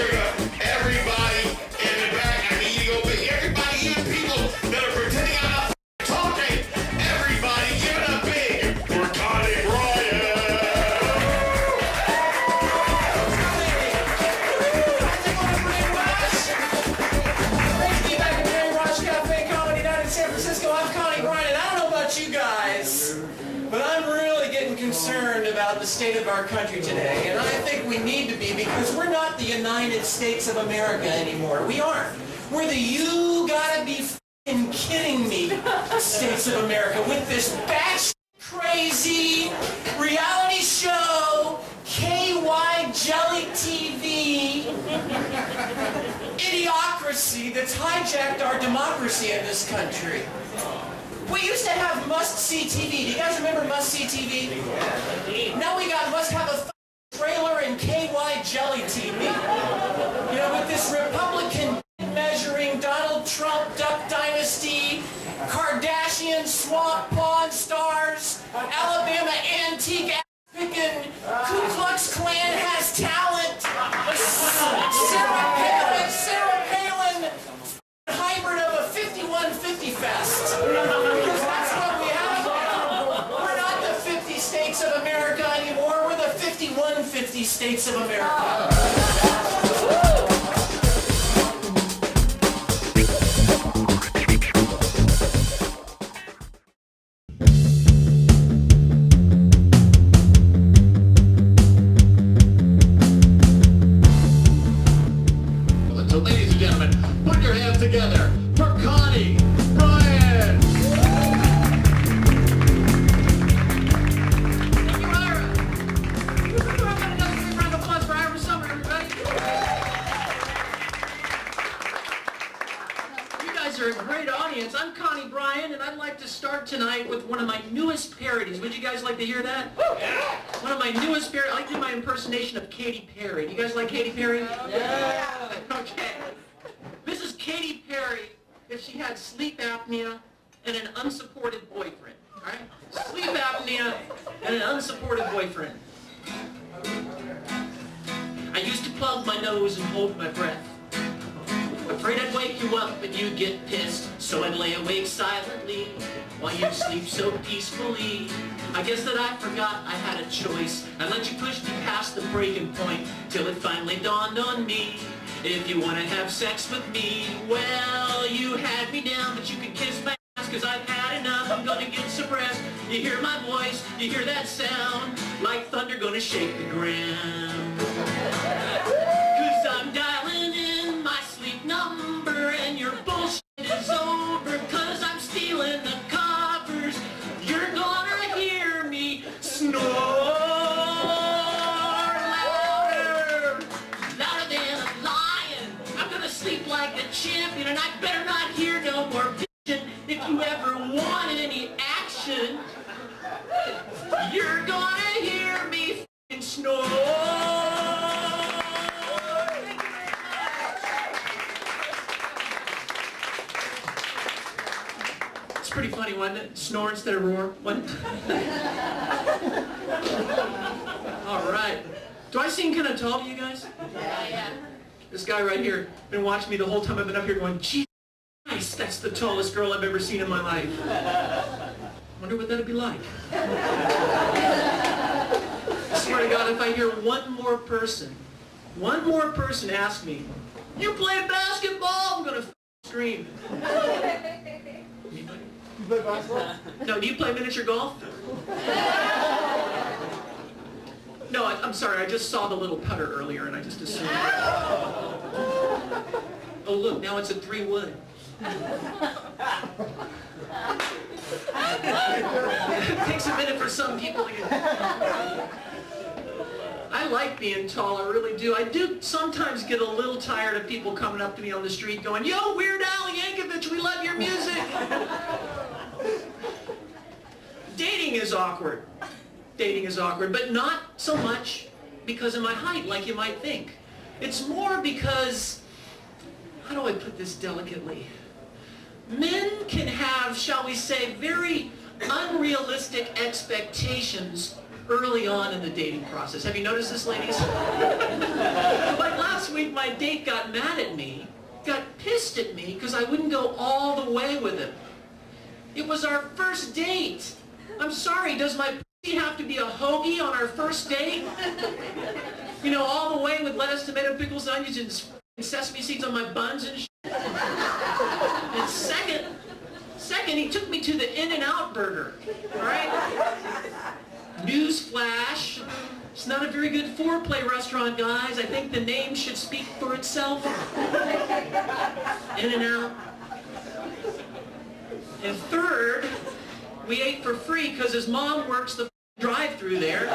straight up. Everybody in the back, I need you to go big. Everybody, even people that are pretending I'm not talking. Everybody, give it up big for Connie Bryan. Great to be back at the Rush Cafe Comedy Night in San Francisco. I'm Connie Bryan, and I don't know about you guys, but I'm really getting concerned about the state of our country today, and I think we need to be, because we're not the United States of America anymore. We aren't. We're the you gotta be f***ing kidding me States of America with this batshit crazy reality show, KY Jelly TV, idiocracy that's hijacked our democracy in this country. We used to have must-see TV. Do you guys remember must-see TV? Now we got must-have a trailer and KY Jelly TV. You know, with this Republican measuring Donald Trump Duck Dynasty, Kardashian swamp pawn stars, Alabama antique picking, Ku Klux Klan has talent, Sarah Palin, hybrid of a 5150 fest. Because that's what we have now. We're not the 50 states of America anymore. We're the 5150 states of America. So, ladies and gentlemen, put your hands together for Connie Bryan. You guys are a great audience. I'm Connie Bryan, and I'd like to start tonight with one of my newest parodies. Would you guys like to hear that? One of my newest parodies. I like to do my impersonation of Katy Perry. Do you guys like Katy Perry? Yeah. Okay. This is Katy Perry if she had sleep apnea and an unsupported boyfriend. All right? Sleep apnea and an unsupported boyfriend. I used to plug my nose and hold my breath. Afraid I'd wake you up and you'd get pissed, so I'd lay awake silently while you sleep so peacefully. I guess that I forgot I had a choice. I let you push me past the breaking point till it finally dawned on me. If you want to have sex with me, well, you had me down, but you can kiss my ass, cause I've had enough. I'm gonna get some rest. You hear my voice, you hear that sound, like thunder gonna shake the ground. Cause I'm dialing in my sleep number, and your bullshit is over, cause I'm stealing the covers. You're gonna hear me snore. Sleep like a champion, and I better not hear no more bitchin'. If you ever wanted any action, you're gonna hear me f***ing snore. It's pretty funny, wasn't it? Snore instead of roar, wasn't it? All right. Do I seem kind of tall to you guys? Yeah. This guy right here been watching me the whole time I've been up here going, "Gee, Christ, that's the tallest girl I've ever seen in my life." Wonder what that'd be like. I swear to God, if I hear one more person ask me, "You play basketball?" I'm gonna scream. You play basketball? No, do you play miniature golf? No, I'm sorry, I just saw the little putter earlier and I just assumed. Oh look, now it's a 3-wood. It takes a minute for some people to get... I like being tall, I really do. I do sometimes get a little tired of people coming up to me on the street going, "Yo, Weird Al Yankovic, we love your music." Dating is awkward. Dating is awkward, but not so much because of my height like you might think. It's more because, how do I put this delicately? Men can have, shall we say, very unrealistic expectations early on in the dating process. Have you noticed this, ladies? Like last week, my date got mad at me, got pissed at me because I wouldn't go all the way with him. It was our first date. I'm sorry, does my pussy have to be a hoagie on our first date? You know, all the way with lettuce, tomato, pickles, onions, and sesame seeds on my buns and shit. And second, he took me to the In-N-Out burger, all right? Newsflash, it's not a very good foreplay restaurant, guys. I think the name should speak for itself. In-N-Out. And third, we ate for free because his mom works the drive-through there.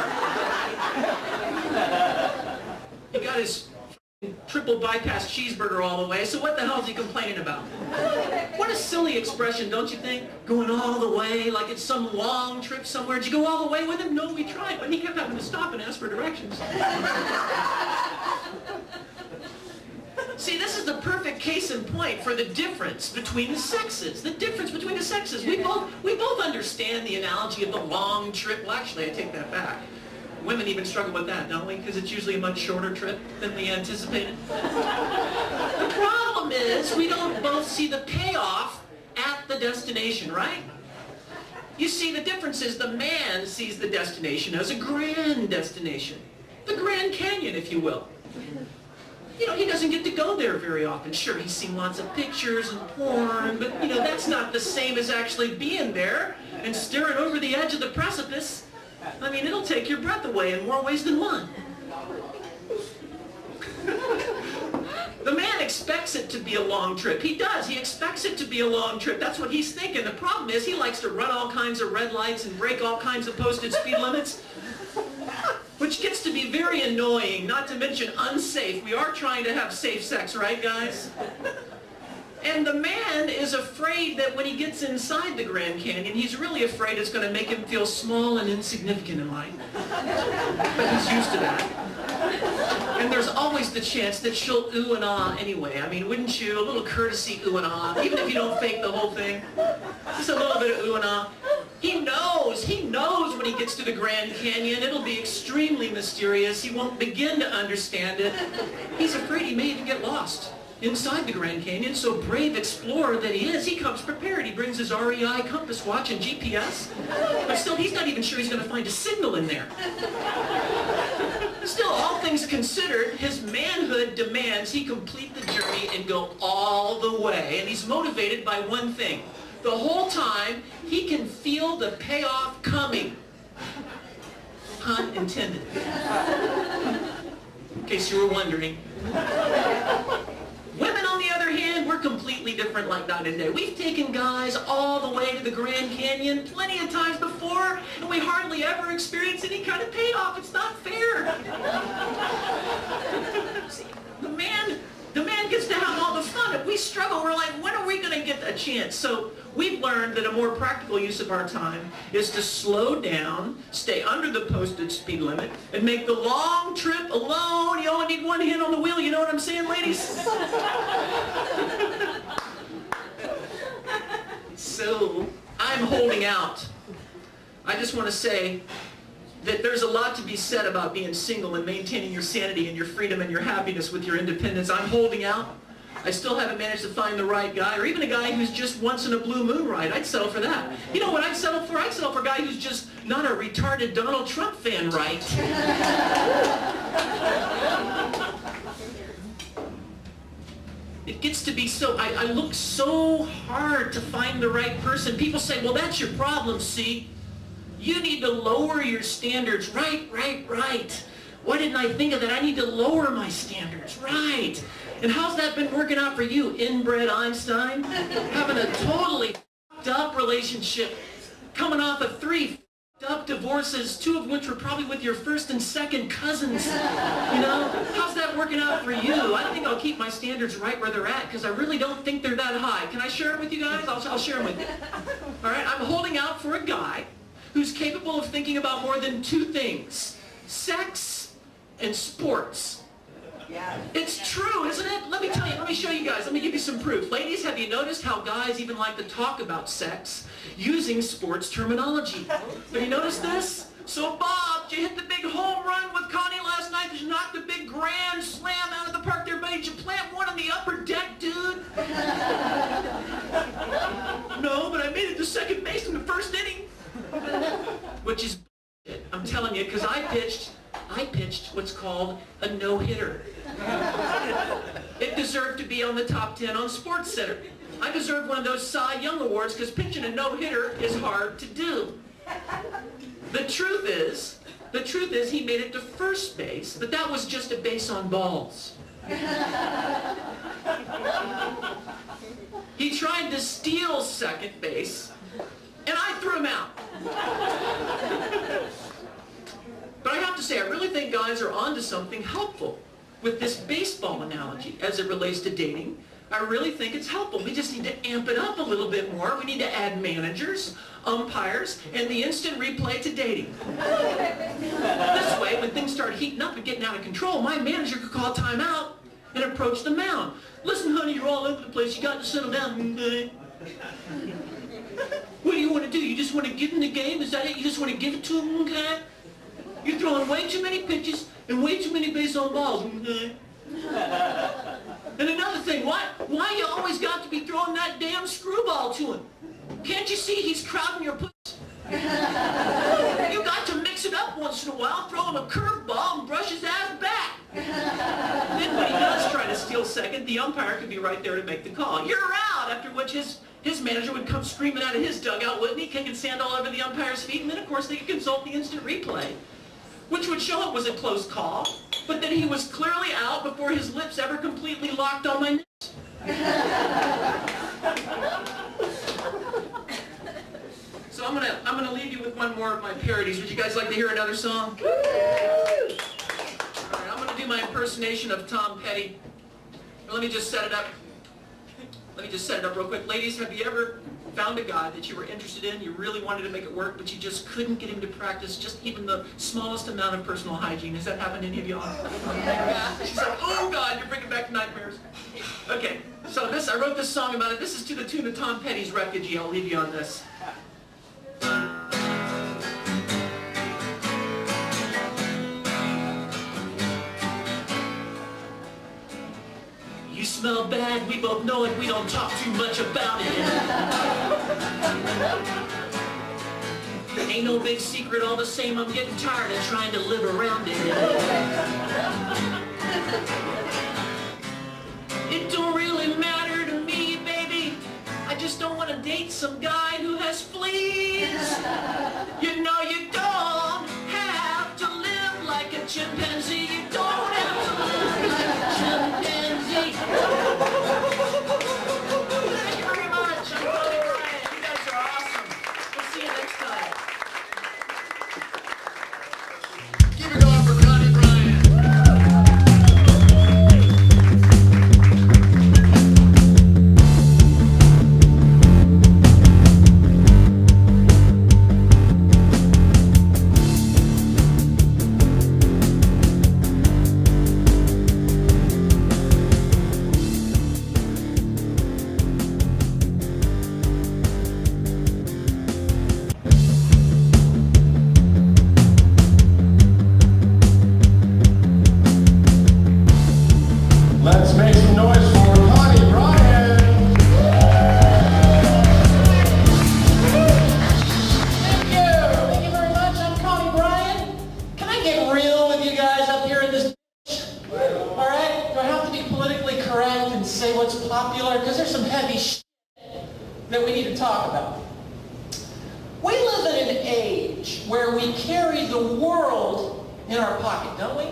He got his triple bypass cheeseburger all the way, so what the hell is he complaining about? What a silly expression, don't you think? Going all the way, like it's some long trip somewhere. Did you go all the way with him? No, we tried, but he kept having to stop and ask for directions. See, this is the perfect case in point for the difference between the sexes. The difference between the sexes. We both understand the analogy of the long trip. Well, actually, I take that back. Women even struggle with that, don't we? Because it's usually a much shorter trip than we anticipated. The problem is we don't both see the payoff at the destination, right? You see, the difference is the man sees the destination as a grand destination. The Grand Canyon, if you will. You know, he doesn't get to go there very often. Sure, he's seen lots of pictures and porn, but, you know, that's not the same as actually being there and staring over the edge of the precipice. I mean, it'll take your breath away in more ways than one. The man expects it to be a long trip. He does. He expects it to be a long trip. That's what he's thinking. The problem is he likes to run all kinds of red lights and break all kinds of posted speed limits, which gets to be very annoying, not to mention unsafe. We are trying to have safe sex, right, guys? And the man is afraid that when he gets inside the Grand Canyon, he's really afraid it's going to make him feel small and insignificant in life. But he's used to that. And there's always the chance that she'll ooh and ah anyway. I mean, wouldn't you? A little courtesy ooh and ah, even if you don't fake the whole thing. Just a little bit of ooh and ah. He knows when he gets to the Grand Canyon, it'll be extremely mysterious. He won't begin to understand it. He's afraid he may even get lost inside the Grand Canyon, so brave explorer that he is, he comes prepared. He brings his REI compass watch and GPS, but still he's not even sure he's going to find a signal in there. Still, all things considered, his manhood demands he complete the journey and go all the way, and he's motivated by one thing. The whole time, he can feel the payoff coming. Pun intended. In case you were wondering. Women, on the other hand, we're completely different like night and day. We've taken guys all the way to the Grand Canyon plenty of times before, and we hardly ever experience any kind of payoff. It's not fair. See, the man gets to have all the fun. If we struggle, we're like, when are we going to get a chance? So we've learned that a more practical use of our time is to slow down, stay under the posted speed limit, and make the long trip alone. You only need one hand on the wheel, you know what I'm saying, ladies? So, I'm holding out. I just want to say that there's a lot to be said about being single and maintaining your sanity and your freedom and your happiness with your independence. I'm holding out. I still haven't managed to find the right guy, or even a guy who's just once in a blue moon ride. I'd settle for that. You know what I'd settle for? I'd settle for a guy who's just not a retarded Donald Trump fan, right? It gets to be so, I look so hard to find the right person. People say, well, that's your problem, see? You need to lower your standards. Right. Why didn't I think of that? I need to lower my standards. Right. And how's that been working out for you, inbred Einstein? Having a totally f***ed up relationship, coming off of 3 f***ed up divorces, 2 of which were probably with your first and second cousins. You know, how's that working out for you? I think I'll keep my standards right where they're at because I really don't think they're that high. Can I share it with you guys? I'll share them with you. All right, I'm holding out for a guy who's capable of thinking about more than 2 things: sex and sports. Yeah. It's true, isn't it? Let me tell you, let me show you guys, let me give you some proof. Ladies, have you noticed how guys even like to talk about sex using sports terminology? Have you noticed this? So Bob, Did you hit the big home run with Connie last night? Did you knock the big grand slam out of the park there, buddy? Did you plant one on the upper deck, dude? No, but I made it to second base in the first inning. Which is bullshit, I'm telling you, because I pitched what's called a no-hitter. It deserved to be on the top 10 on SportsCenter. I deserved one of those Cy Young Awards because pitching a no-hitter is hard to do. The truth is he made it to first base, but that was just a base on balls. He tried to steal second base, and I threw him out. But I have to say, I really think guys are onto something helpful with this baseball analogy as it relates to dating. I really think it's helpful. We just need to amp it up a little bit more. We need to add managers, umpires, and the instant replay to dating. This way, when things start heating up and getting out of control, my manager could call timeout and approach the mound. Listen, honey, you're all over the place. You got to settle down. What do you want to do? You just want to get in the game? Is that it? You just want to give it to him? Okay? You're throwing way too many pitches and way too many base on balls. Okay? And another thing, why you always got to be throwing that damn screwball to him? Can't you see he's crowding your puss? You got to mix it up once in a while, throw him a curveball and brush his ass back. Then when he does try to steal second, the umpire could be right there to make the call. You're out, after which his manager would come screaming out of his dugout, wouldn't he? Kicking sand all over the umpire's feet, and then of course they could consult the instant replay, which would show it was a close call, but that he was clearly out before his lips ever completely locked on my lips. So I'm gonna leave you with one more of my parodies. Would you guys like to hear another song? All right, I'm gonna do my impersonation of Tom Petty. Let me just set it up. Real quick. Ladies, have you ever found a guy that you were interested in, you really wanted to make it work, but you just couldn't get him to practice just even the smallest amount of personal hygiene? Has that happened to any of y'all? Yeah. She's like, oh God, you're bringing back nightmares. Okay, so I wrote this song about it. This is to the tune of Tom Petty's Refugee. I'll leave you on this. You smell bad, we both know it, we don't talk too much about it. Ain't no big secret, all the same, I'm getting tired of trying to live around it. It don't really matter to me, baby, I just don't want to date some guy who has fleas. You know you don't have to live like a chimpanzee, you don't have to live like a chimpanzee. Thank you very much. I'm Connie Bryan. You guys are awesome. We'll see you next time. Keep it going for Connie Bryan. Let's make some noise for Connie Bryan. Thank you. Thank you very much. I'm Connie Bryan. Can I get real with you guys up here in this bitch? All right? Do I have to be politically correct and say what's popular? Because there's some heavy shit that we need to talk about. We live in an age where we carry the world in our pocket, don't we?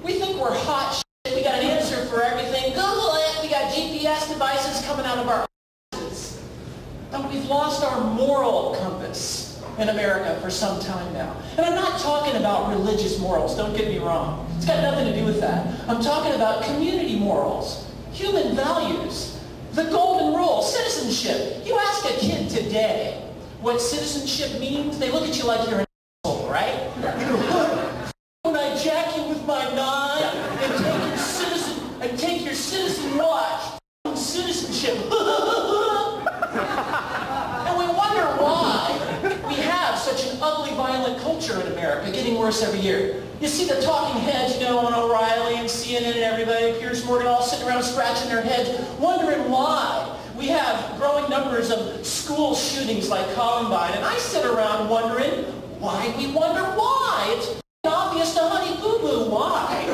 We think we're hot shit. We got an answer for everything. Google it. We got GPS devices coming out of our offices. But we've lost our moral compass in America for some time now. And I'm not talking about religious morals, don't get me wrong. It's got nothing to do with that. I'm talking about community morals, human values, the golden rule, citizenship. You ask a kid today what citizenship means, they look at you like you're an asshole, right? When I jack you with my knife and take your citizen watch, citizenship. And we wonder why we have such an ugly, violent culture in America. America, getting worse every year. You see the talking heads, on O'Reilly and CNN and everybody, Piers Morgan, all sitting around scratching their heads, wondering why we have growing numbers of school shootings like Columbine. And I sit around wondering why we wonder why. It's obvious to Honey Boo Boo why.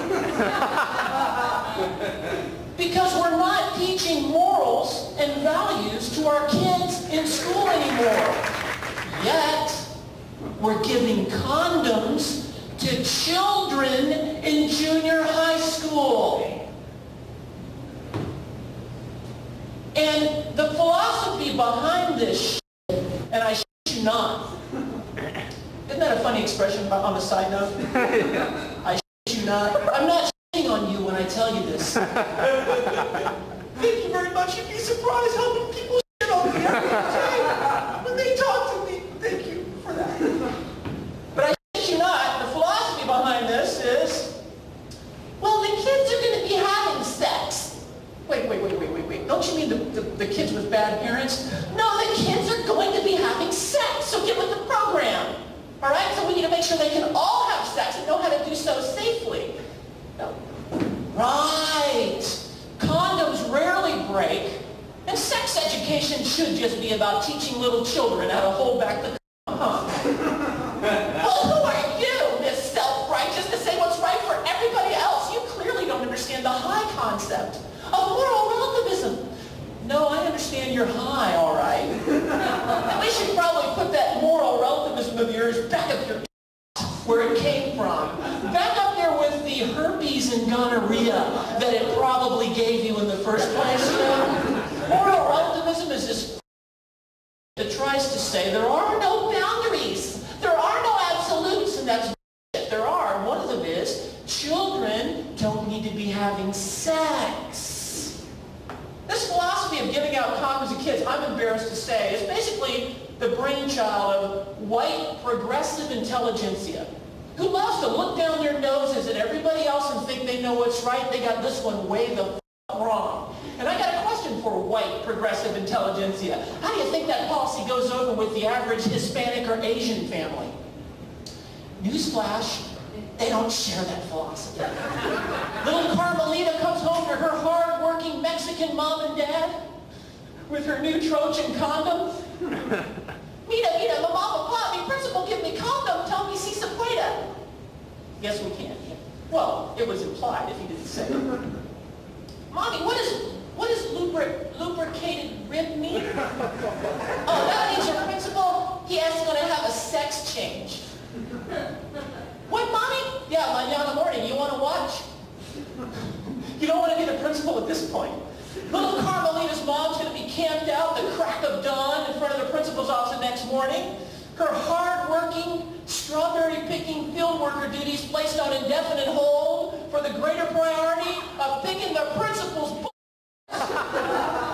Because we're not teaching morals and values to our kids in school anymore. Yet, we're giving condoms to children in junior high school. And the philosophy behind this shit, and I shit you not. Isn't that a funny expression on the side note? I shit you not. I'm not shitting on you when I tell you this. Thank you very much. You'd be surprised how many people shit on me every day when they talk to me. Thank you for that. But I shit you not. The philosophy behind this is, well, the kids are going to be having sex. Wait. Don't you mean the kids with bad parents? No, the kids are going to be having sex, so get with the program. All right? So we need to make sure they can all have sex and know how to do so safely. No. Right. Condoms rarely break, and sex education should just be about teaching little children how to hold back the Well, who are you, Miss Self-Righteous, to say what's right for everybody else? You clearly don't understand the high concept of moral relativism. No, I understand you're high, all right. And we should probably put that moral relativism of yours back up your where it came from. Back up there with the herpes and gonorrhea that it probably gave you in the first place. Moral relativism is this that tries to say there are no boundaries. There are no absolutes, and that's bullshit. There are. One of them is children don't need to be having sex. This philosophy of giving out condoms to kids, I'm embarrassed to say, is basically the brainchild of white progressive intelligentsia who loves to look down their noses at everybody else and think they know what's right. They got this one way the f*** wrong. And I got a question for white progressive intelligentsia. How do you think that policy goes over with the average Hispanic or Asian family? Newsflash, they don't share that philosophy. Little Carmelita comes home to her hard-working Mexican mom and dad with her new Trojan condom. Mira, mamá, papá, mi principal give me condom, tell me si se puede. Yes, we can. Yeah. Well, it was implied if he didn't say it. Mommy, what does lubricated rib mean? Oh, that means your principal, he is going to have a sex change. What, Mommy? Yeah, mañana morning. You want to watch? You don't want to be the principal at this point. Little Carmelita's mom's going to be camped out the crack of dawn in front of the principal's office the next morning. Her hard-working, strawberry-picking field worker duties placed on indefinite hold for the greater priority of picking the principal's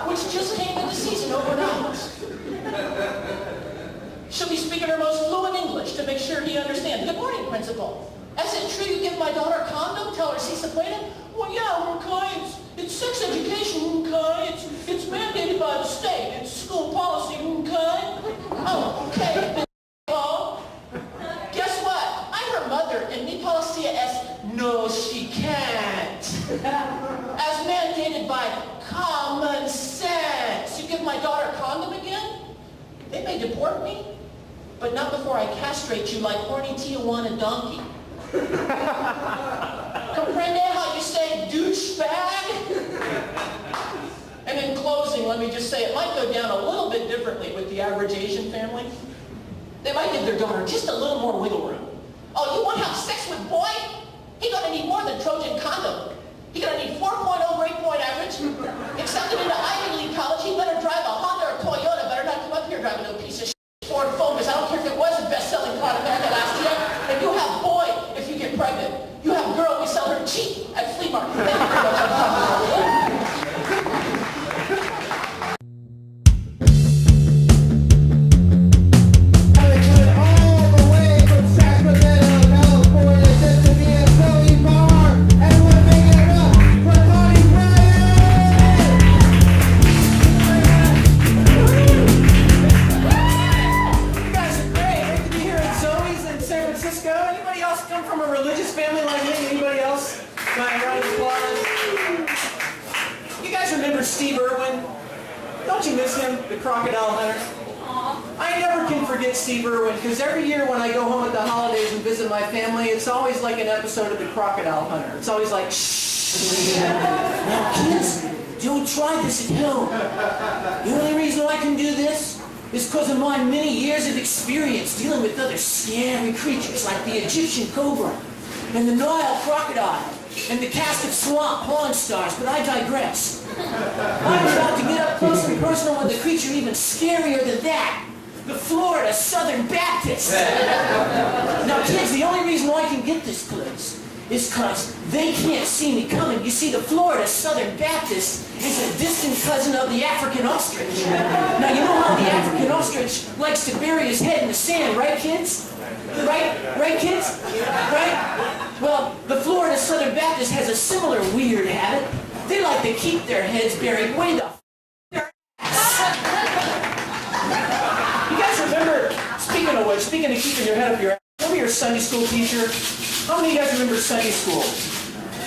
which just came into season overnight. She'll be speaking her most fluent English to make sure he understands. Good morning, principal. Is it true you give my daughter a condom? Tell her si se puede? Well, yeah, okay. It's sex education, okay? It's mandated by the state. It's school policy, okay? Oh, okay. Oh, guess what? I'm her mother, and mi policia es no, she can't. As mandated by common sense. You give my daughter a condom again? They may deport me, but not before I castrate you like horny Tijuana donkey. Comprende how you say douchebag? And in closing, let me just say it might go down a little bit differently with the average Asian family. They might give their daughter just a little more wiggle room. Oh, you want to have sex with boy? He gonna need more than Trojan condom. He gonna need 4.0 grade point average. Accepted into Ivy League college, he better drive a Honda or Toyota. Better not come up here driving no piece of shit. Ford Focus. I don't care if it was the best-selling car in America last year. And you have boy if you get pregnant. You have girl, we sell her cheap at flea market. Thank you very much. religious family like me? Anybody else? My round of applause. You guys remember Steve Irwin? Don't you miss him, the crocodile hunter? I never can forget Steve Irwin, because every year when I go home at the holidays and visit my family, it's always like an episode of the crocodile hunter. It's always like, shh. Now kids, don't try this at home. The only reason I can do this is because of my many years of experience dealing with other scary creatures like the Egyptian cobra and the Nile crocodile and the Castor swamp pawn stars, but I digress. I'm about to get up close and personal with a creature even scarier than that. The Florida Southern Baptist. Now kids, the only reason why I can get this close is because they can't see me coming. You see, the Florida Southern Baptist is a distant cousin of the African ostrich. Now you know how the African ostrich likes to bury his head in the sand, right kids? Right kids? Right? Well, the Florida Southern Baptist has a similar weird habit. They like to keep their heads buried way the their ass. You guys remember, speaking of which, speaking of keeping your head up your ass, remember your Sunday school teacher? How many of you guys remember Sunday school?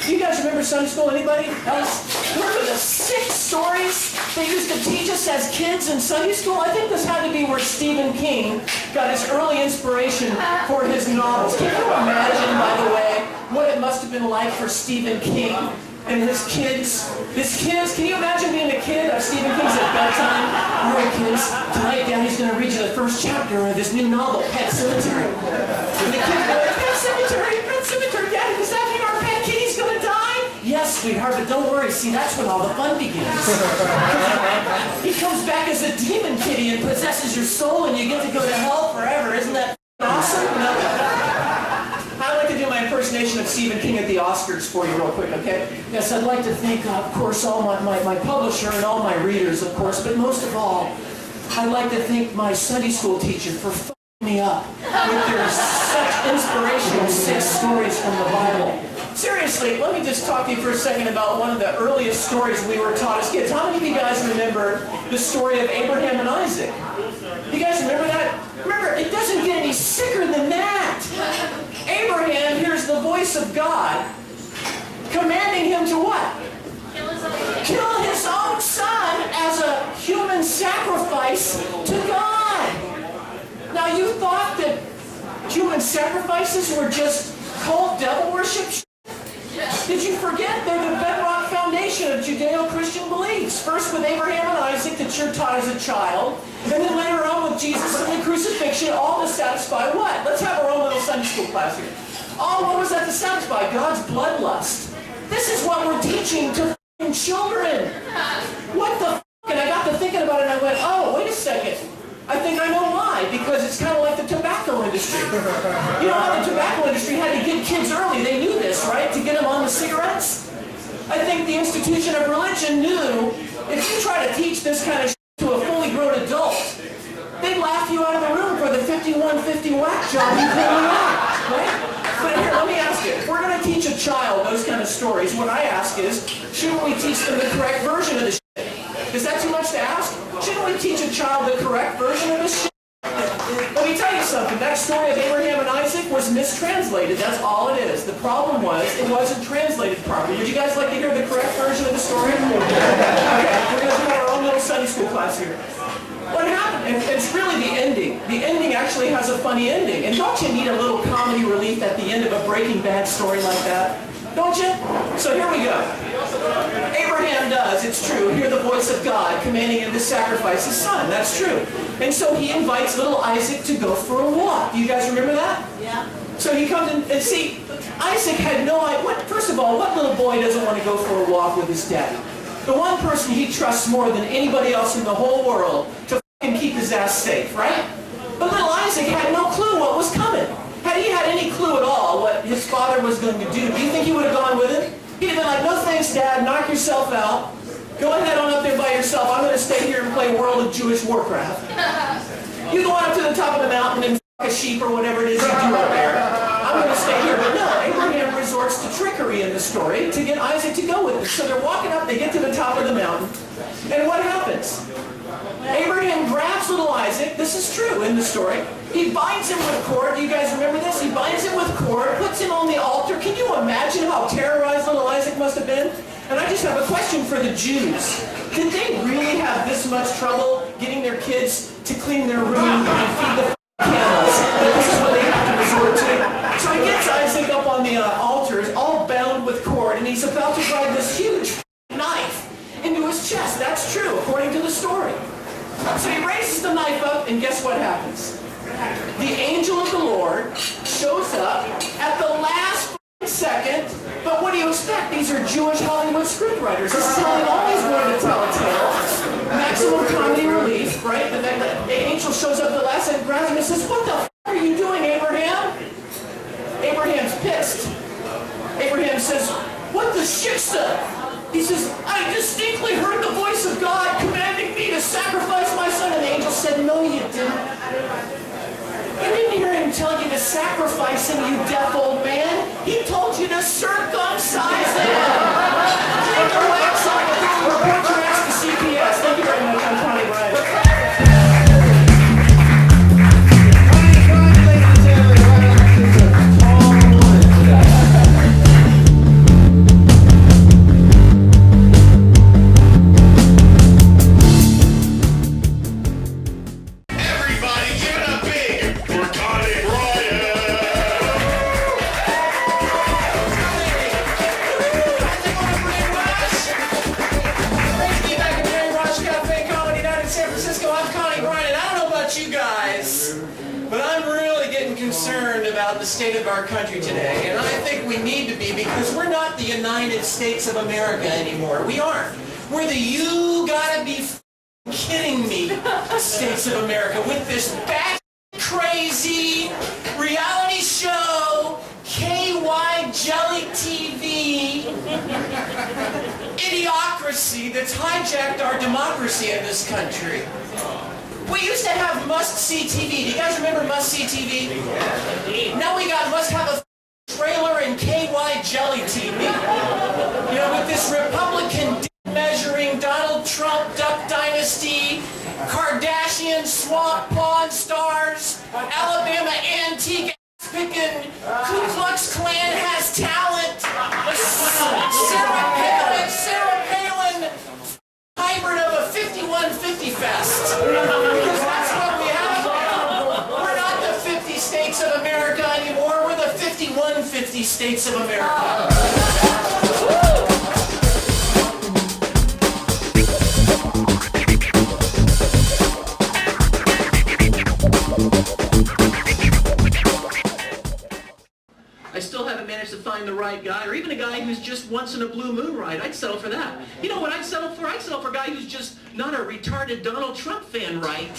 Do you guys remember Sunday school? Anybody else? Remember the 6 stories they used to teach us as kids in Sunday school? I think this had to be where Stephen King got his early inspiration for his novels. Can you imagine, by the way, what it must have been like for Stephen King and his kids? Can you imagine being a kid of Stephen King's at bedtime? All right, kids, tonight Daddy's going to read you the first chapter of this new novel, Pet Sematary. And the kids go, Pet Sematary, Daddy, does that mean our pet kitty's going to die? Yes, sweetheart, but don't worry. See, that's when all the fun begins. He comes back as a demon kitty and possesses your soul, and you get to go to hell forever. Isn't that awesome? I'd like to do my impersonation of Stephen King at the Oscars for you real quick, okay? Yes, I'd like to thank, of course, all my publisher and all my readers, of course, but most of all, I'd like to thank my Sunday school teacher for f***ing me up with their such inspirational 6 stories from the Bible. Seriously, let me just talk to you for a second about one of the earliest stories we were taught as kids. How many of you guys remember the story of Abraham and Isaac? You guys remember that? Remember, it doesn't get any sicker than that. Abraham hears the voice of God commanding him to what? Kill his own son as a human sacrifice to God. Now you thought that human sacrifices were just cold devil worship? Did you forget they're the bedrock foundation of Judeo-Christian beliefs? First with Abraham and Isaac that you're taught as a child, and then later on with Jesus and the crucifixion, all to satisfy what? Let's have our own little Sunday school class here. Oh, what was that to satisfy? God's bloodlust. This is what we're teaching to f***ing children. What the f***? And I got to thinking about it and I went, oh, wait a second. I think I know why, because it's kind of like the tobacco industry. You know how the tobacco industry had to get kids early, they knew this, right, to get them on the cigarettes? I think the institution of religion knew if you try to teach this kind of to a fully grown adult, they'd laugh you out of the room for the 5150 whack job you pulling out, right? But here, let me ask you, if we're going to teach a child those kind of stories, what I ask is, shouldn't we teach them the correct version of the shit? Is that too much to ask? Shouldn't we teach a child the correct version of this shit? Let me tell you something. That story of Abraham and Isaac was mistranslated. That's all it is. The problem was it wasn't translated properly. Would you guys like to hear the correct version of the story? Okay, we're going to do our own little Sunday school class here. What happened? And it's really the ending. The ending actually has a funny ending. And don't you need a little comedy relief at the end of a Breaking Bad story like that? Don't you? So here we go. Abraham does, it's true, hear the voice of God commanding him to sacrifice his son. That's true. And so he invites little Isaac to go for a walk. Do you guys remember that? Yeah. So he comes in, and see, Isaac had no idea. First of all, what little boy doesn't want to go for a walk with his daddy? The one person he trusts more than anybody else in the whole world to f***ing keep his ass safe, right? But little Isaac had no clue what was coming. Had he had any clue at all what his father was going to do you think he would have gone with him? He'd have been like, no thanks, Dad, knock yourself out. Go ahead on up there by yourself. I'm going to stay here and play World of Jewish Warcraft. You go on up to the top of the mountain and f*** a sheep or whatever it is you do up there. I'm going to stay here. But no, Abraham resorts to trickery in the story to get Isaac to go with him. So they're walking up, they get to the top of the mountain, and what happens? Abraham grabs little Isaac. This is true in the story. He binds him with cord. Do you guys remember this? He binds him with cord, puts him on the altar. Can you imagine how terrorized little Isaac must have been? And I just have a question for the Jews. Did they really have this much trouble getting their kids to clean their room and feed the camels? This is what they have to resort to. So he gets Isaac up on the altars, all bound with cord, and he's about to drive this huge knife into his chest. That's true, according to the story. So he raises the knife up, and guess what happens? The angel of the Lord shows up at the last second, but what do you expect? These are Jewish Hollywood scriptwriters. This is how they always wanted to tell a tale. Maximum comedy relief, right? And then the angel shows up at the last second, grabs him and says, "What the f*** are you doing, Abraham?" Abraham's pissed. Abraham says, "What the shiksa?" He says, "I distinctly heard the voice of God commanding me to sacrifice my son." And the angel said, "No, you didn't. You didn't hear him tell you to sacrifice him, you deaf old man. He told you to circumcise him." Take the wax off the room, report your ass to CPS. Thank you very much. I'm Connie Bryan. Everybody give it up big for Connie Bryan. Great to be back at the Very Rush Cafe Comedy Night in San Francisco. I'm Connie Bryan, and I don't know about you guys, but I'm really getting concerned about the state of our country today, and I think we need to be, because we're not the United States of America anymore. We aren't. We're the you gotta be kidding me States of America with this bat crazy reality show, KY Jelly TV, idiocracy that's hijacked our democracy in this country. We used to have must-see TV. Do you guys remember must-see TV? Now we got must-have a trailer and KY Jelly TV. You know, with this Republican measuring Donald Trump Duck Dynasty, Kardashian Swamp Pawn Stars, Alabama Antique picking Ku Klux Klan has talent, Sarah Palin hybrid of a 5150 fest. Because that's what we have now. We're not the 50 states of America anymore. We're the 5150 states of America. I still haven't managed to find the right guy, or even a guy who's just once in a blue moon right. I'd settle for that. You know what I'd settle for? I'd settle for a guy who's just not a retarded Donald Trump fan, right?